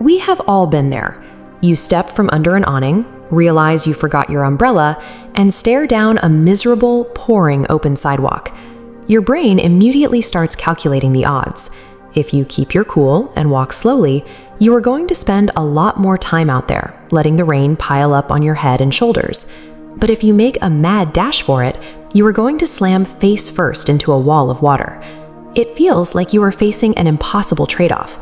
We have all been there. You step from under an awning, realize you forgot your umbrella, and stare down a miserable, pouring open sidewalk. Your brain immediately starts calculating the odds. If you keep your cool and walk slowly, you are going to spend a lot more time out there, letting the rain pile up on your head and shoulders. But if you make a mad dash for it, you are going to slam face first into a wall of water. It feels like you are facing an impossible trade-off.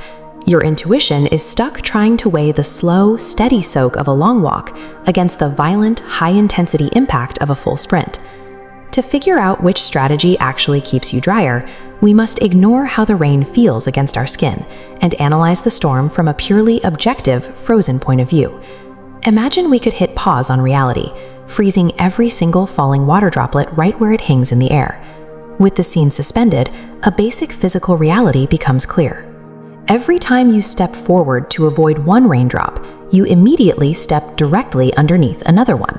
Your intuition is stuck trying to weigh the slow, steady soak of a long walk against the violent, high-intensity impact of a full sprint. To figure out which strategy actually keeps you drier, we must ignore how the rain feels against our skin and analyze the storm from a purely objective, frozen point of view. Imagine we could hit pause on reality, freezing every single falling water droplet right where it hangs in the air. With the scene suspended, a basic physical reality becomes clear. Every time you step forward to avoid one raindrop, you immediately step directly underneath another one.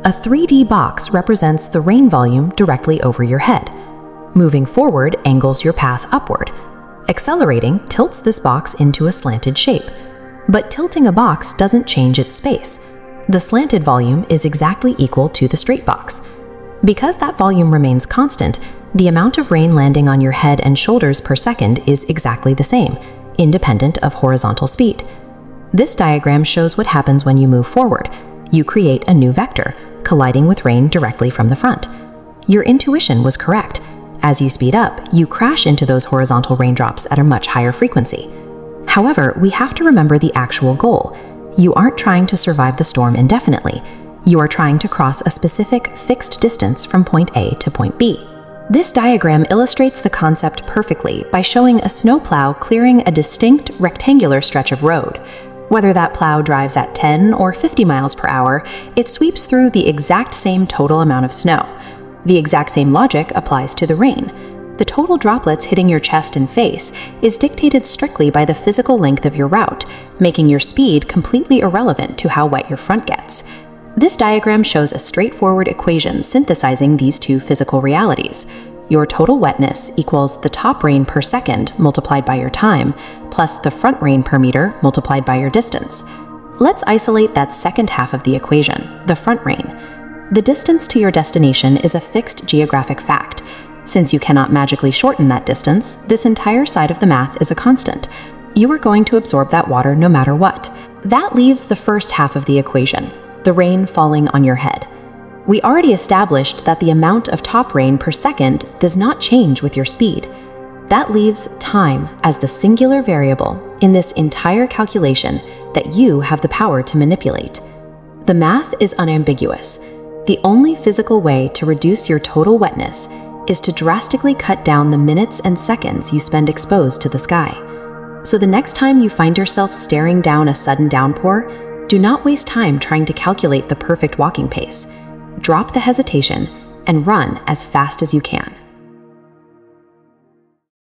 A 3D box represents the rain volume directly over your head. Moving forward angles your path upward. Accelerating tilts this box into a slanted shape. But tilting a box doesn't change its space. The slanted volume is exactly equal to the straight box. Because that volume remains constant, the amount of rain landing on your head and shoulders per second is exactly the same, independent of horizontal speed. This diagram shows what happens when you move forward. You create a new vector, colliding with rain directly from the front. Your intuition was correct. As you speed up, you crash into those horizontal raindrops at a much higher frequency. However, we have to remember the actual goal. You aren't trying to survive the storm indefinitely. You are trying to cross a specific fixed distance from point A to point B. This diagram illustrates the concept perfectly by showing a snowplow clearing a distinct rectangular stretch of road. Whether that plow drives at 10 or 50 miles per hour, it sweeps through the exact same total amount of snow. The exact same logic applies to the rain. The total droplets hitting your chest and face is dictated strictly by the physical length of your route, making your speed completely irrelevant to how wet your front gets. This diagram shows a straightforward equation synthesizing these two physical realities. Your total wetness equals the top rain per second multiplied by your time, plus the front rain per meter multiplied by your distance. Let's isolate that second half of the equation, the front rain. The distance to your destination is a fixed geographic fact. Since you cannot magically shorten that distance, this entire side of the math is a constant. You are going to absorb that water no matter what. That leaves the first half of the equation, the rain falling on your head. We already established that the amount of top rain per second does not change with your speed. That leaves time as the singular variable in this entire calculation that you have the power to manipulate. The math is unambiguous. The only physical way to reduce your total wetness is to drastically cut down the minutes and seconds you spend exposed to the sky. So the next time you find yourself staring down a sudden downpour, do not waste time trying to calculate the perfect walking pace. Drop the hesitation and run as fast as you can.